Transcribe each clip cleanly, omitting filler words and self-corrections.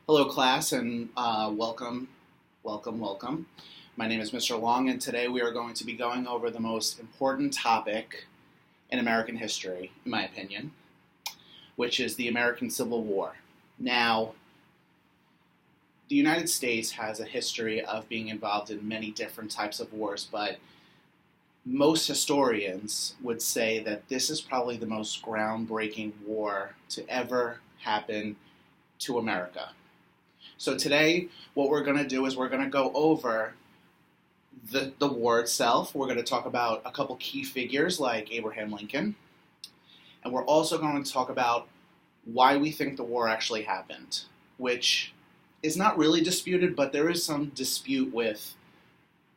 Hello, class, and welcome. My name is Mr. Long, and today we are going to be going over the most important topic in American history, in my opinion, which is the American Civil War. Now, the United States has a history of being involved in many different types of wars, but most historians would say that this is probably the most groundbreaking war to ever happen to America. So today, what we're going to do is we're going to go over the war itself. We're going to talk about a couple key figures like Abraham Lincoln. And we're also going to talk about why we think the war actually happened, which is not really disputed, but there is some dispute with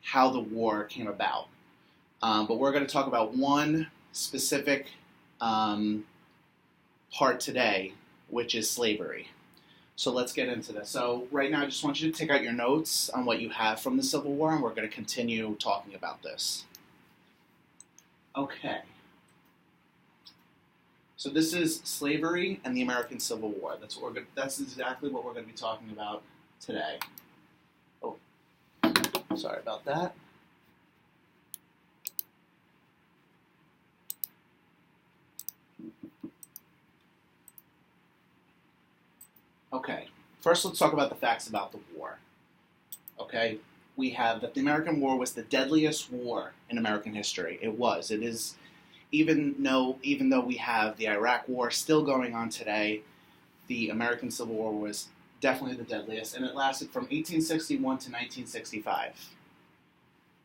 how the war came about. But we're going to talk about one specific part today, which is slavery. So let's get into this. So right now I just want you to take out your notes on what you have from the Civil War, and we're going to continue talking about this. Okay. So this is slavery and the American Civil War. That's exactly what we're going to be talking about today. Oh, sorry about that. Okay, first let's talk about the facts about the war. Okay, we have that the American War was the deadliest war in American history. It was. It is, even though we have the Iraq War still going on today, the American Civil War was definitely the deadliest, and it lasted from 1861 to 1965.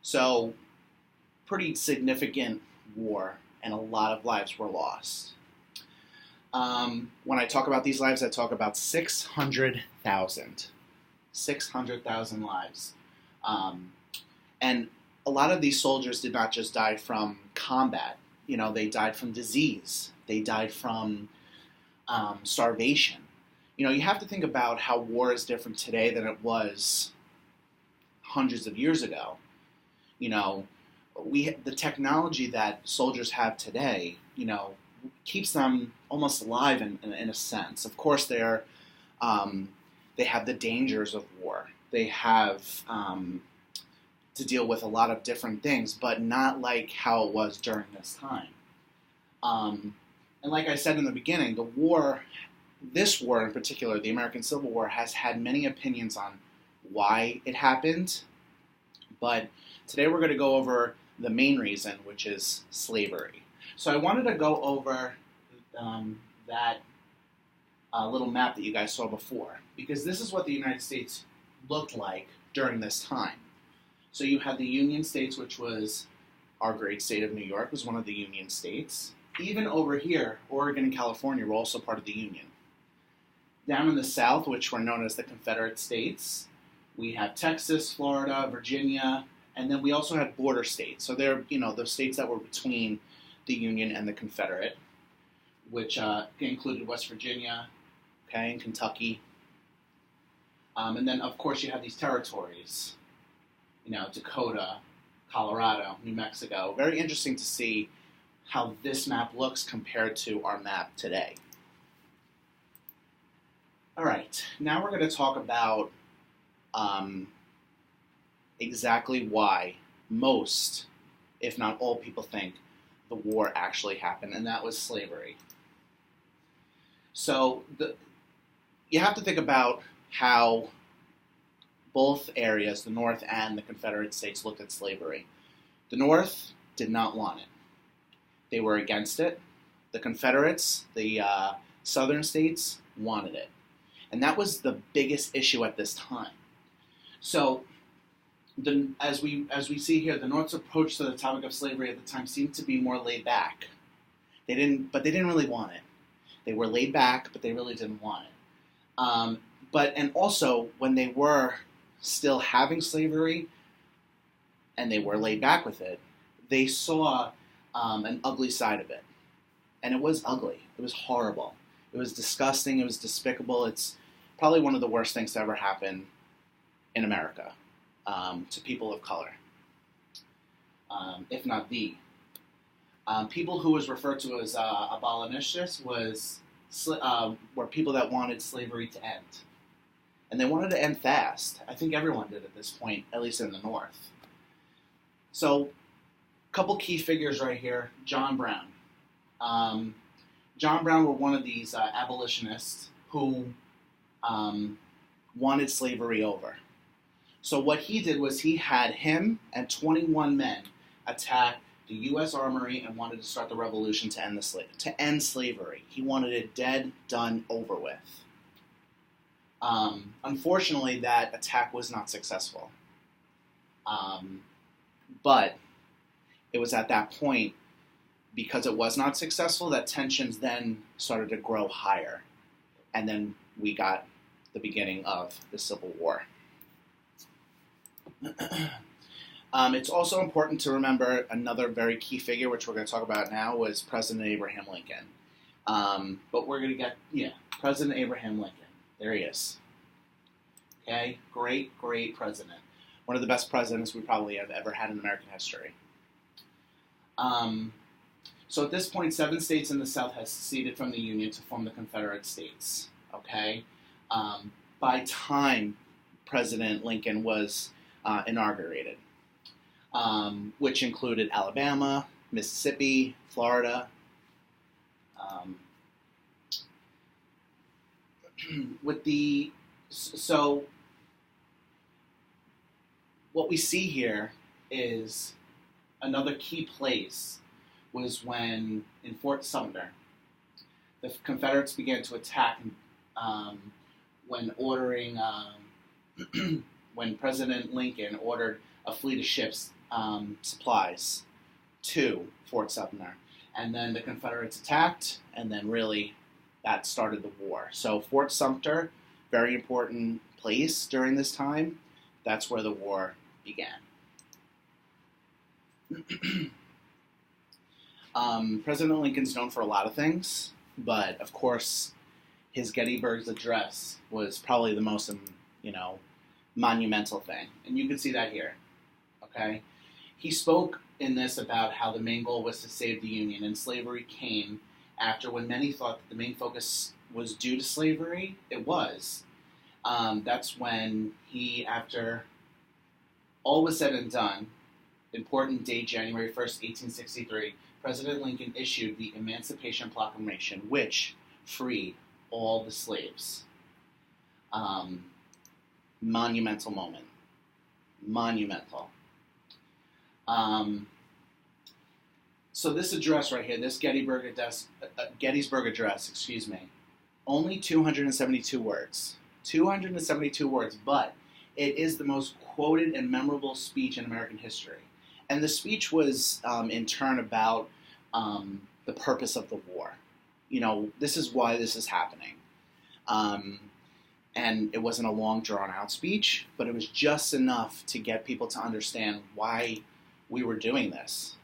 So, pretty significant war, and a lot of lives were lost. When I talk about these lives, I talk about 600,000. 600,000 lives. And a lot of these soldiers did not just die from combat. You know, they died from disease. They died from starvation. You know, you have to think about how war is different today than it was hundreds of years ago. You know, the technology that soldiers have today, you know, keeps them almost alive in a sense. Of course, they have the dangers of war. They have to deal with a lot of different things, but not like how it was during this time. And like I said in the beginning, this war in particular, the American Civil War, has had many opinions on why it happened. But today we're going to go over the main reason, which is slavery. So I wanted to go over that little map that you guys saw before, because this is what the United States looked like during this time. So you had the Union States, which was our great state of New York, was one of the Union States. Even over here, Oregon and California were also part of the Union. Down in the South, which were known as the Confederate States, we have Texas, Florida, Virginia, and then we also had border states. So they're, you know, the states that were between the Union and the Confederate, which included West Virginia, okay, and Kentucky. And then, of course, you have these territories, you know, Dakota, Colorado, New Mexico. Very interesting to see how this map looks compared to our map today. All right, now we're going to talk about exactly why most, if not all, people think the war actually happened, and that was slavery. So you have to think about how both areas, the North and the Confederate States, looked at slavery. The North did not want it. They were against it. The Confederates, the Southern states, wanted it. And that was the biggest issue at this time. So as we see here, the North's approach to the topic of slavery at the time seemed to be more laid back. They didn't really want it. They were laid back, but they really didn't want it. And also, when they were still having slavery, and they were laid back with it, they saw an ugly side of it. And it was ugly. It was horrible. It was disgusting. It was despicable. It's probably one of the worst things to ever happen in America. To people of color, if not the. People who was referred to as abolitionists were people that wanted slavery to end. and they wanted to end fast. I think everyone did at this point, at least in the North. So, a couple key figures right here. John Brown. John Brown were one of these abolitionists who wanted slavery over. So what he did was he had him and 21 men attack the U.S. Armory and wanted to start the revolution to end slavery. He wanted it dead, done, over with. Unfortunately, that attack was not successful. But it was at that point, because it was not successful, that tensions then started to grow higher. And then we got the beginning of the Civil War. It's also important to remember another very key figure, which we're going to talk about now, was President Abraham Lincoln. But we're going to get, President Abraham Lincoln. There he is. Okay, great president. One of the best presidents we probably have ever had in American history. So at this point, 7 states in the South had seceded from the Union to form the Confederate States. Okay, by time President Lincoln was inaugurated, which included Alabama, Mississippi, Florida. So what we see here is another key place was when, in Fort Sumter, the Confederates began to attack when President Lincoln ordered a fleet of ships, supplies, to Fort Sumter. And then the Confederates attacked, and then really that started the war. So Fort Sumter, very important place during this time. That's where the war began. President Lincoln's known for a lot of things, but of course his Gettysburg Address was probably the most, monumental thing. And you can see that here, okay? He spoke in this about how the main goal was to save the Union, and slavery came after, when many thought that the main focus was due to slavery. It was. That's when he, after all was said and done, important date, January 1st, 1863, President Lincoln issued the Emancipation Proclamation, which freed all the slaves. Monumental moment. Monumental. So this address right here, this Gettysburg Address, only 272 words. 272 words, but it is the most quoted and memorable speech in American history. And the speech was, in turn, about the purpose of the war. This is why this is happening. And it wasn't a long, drawn-out speech, but it was just enough to get people to understand why we were doing this.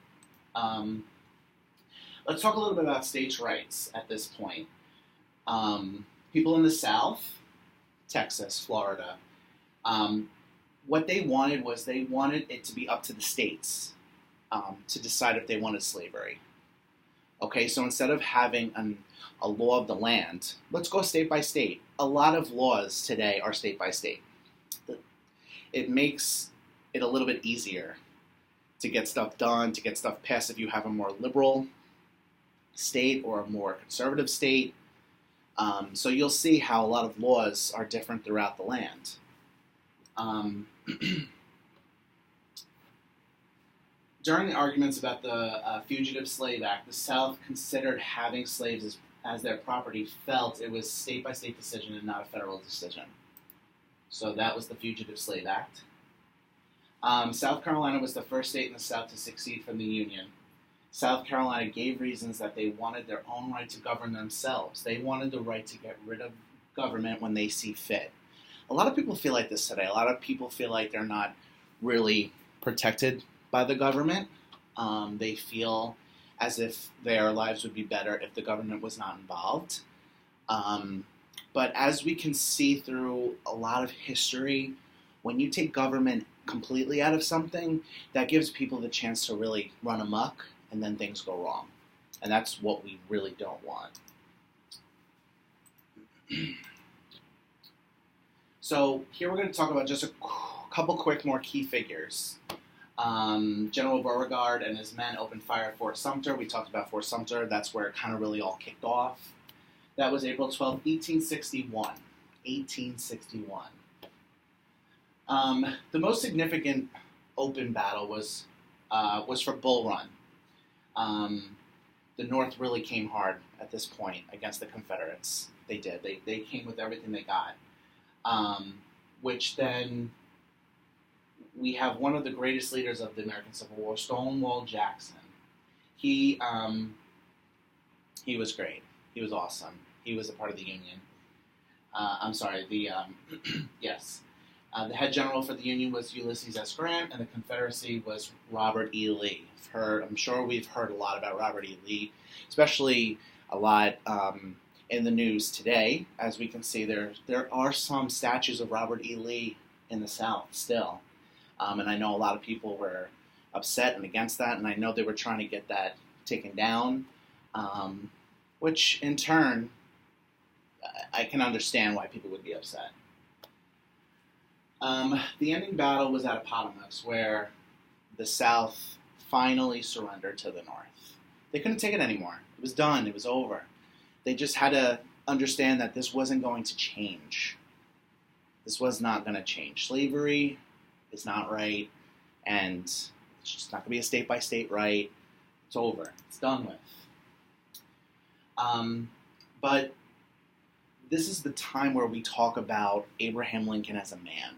Let's talk a little bit about states' rights at this point. People in the South, Texas, Florida, what they wanted was they wanted it to be up to the states to decide if they wanted slavery. Okay, so instead of having a law of the land, let's go state by state. A lot of laws today are state by state. It makes it a little bit easier to get stuff done, to get stuff passed if you have a more liberal state or a more conservative state. So you'll see how a lot of laws are different throughout the land. During the arguments about the Fugitive Slave Act, the South considered having slaves as their property, felt it was state-by-state decision and not a federal decision. So that was the Fugitive Slave Act. South Carolina was the first state in the South to secede from the Union. South Carolina gave reasons that they wanted their own right to govern themselves. They wanted the right to get rid of government when they see fit. A lot of people feel like this today. A lot of people feel like they're not really protected by the government. They feel as if their lives would be better if the government was not involved. But as we can see through a lot of history, when you take government completely out of something, that gives people the chance to really run amok, and then things go wrong. And that's what we really don't want. So here we're going to talk about just a couple quick more key figures. General Beauregard and his men opened fire at Fort Sumter. We talked about Fort Sumter. That's where it kind of really all kicked off. That was April 12, 1861. 1861. The most significant open battle was for Bull Run. The North really came hard at this point against the Confederates. They did. They came with everything they got. Which then we have one of the greatest leaders of the American Civil War, Stonewall Jackson. He was great. He was awesome. He was a part of the Union. Yes. The head general for the Union was Ulysses S. Grant, and the Confederacy was Robert E. Lee. I'm sure we've heard a lot about Robert E. Lee, especially a lot in the news today. As we can see, there are some statues of Robert E. Lee in the South still. And I know a lot of people were upset and against that, and I know they were trying to get that taken down, which in turn, I can understand why people would be upset. The ending battle was at Appomattox, where the South finally surrendered to the North. They couldn't take it anymore. It was done. It was over. They just had to understand that this wasn't going to change. This was not going to change. Slavery is not right, and it's just not going to be a state-by-state right. It's over. It's done with. But this is the time where we talk about Abraham Lincoln as a man,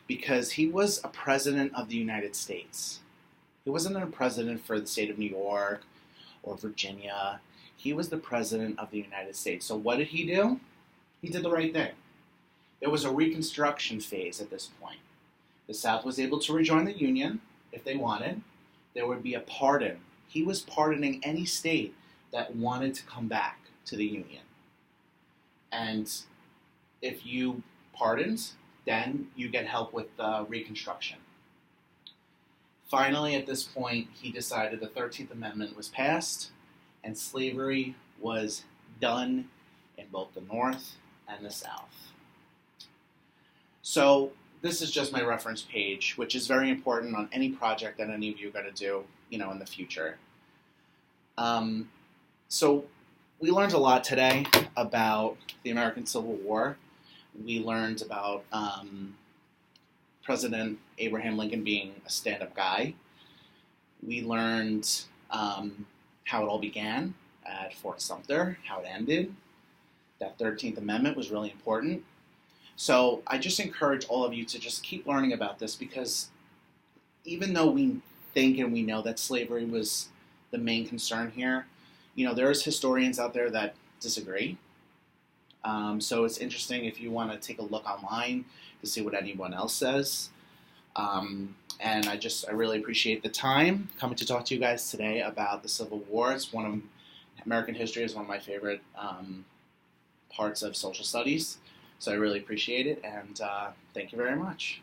because he was a president of the United States. He wasn't a president for the state of New York or Virginia. He was the president of the United States. So what did he do? He did the right thing. There was a Reconstruction phase at this point. The South was able to rejoin the Union if they wanted. There would be a pardon. He was pardoning any state that wanted to come back to the Union. And if you pardoned, then you get help with Reconstruction. Finally, at this point, he decided the 13th Amendment was passed, and slavery was done in both the North and the South. So this is just my reference page, which is very important on any project that any of you are going to do, in the future. So we learned a lot today about the American Civil War. We learned about President Abraham Lincoln being a stand-up guy. We learned how it all began at Fort Sumter, how it ended. That 13th Amendment was really important. So I just encourage all of you to just keep learning about this, because even though we think and we know that slavery was the main concern here, there's historians out there that disagree. So it's interesting if you want to take a look online to see what anyone else says. And I really appreciate the time coming to talk to you guys today about the Civil War. American history is one of my favorite parts of social studies. So I really appreciate it, and thank you very much.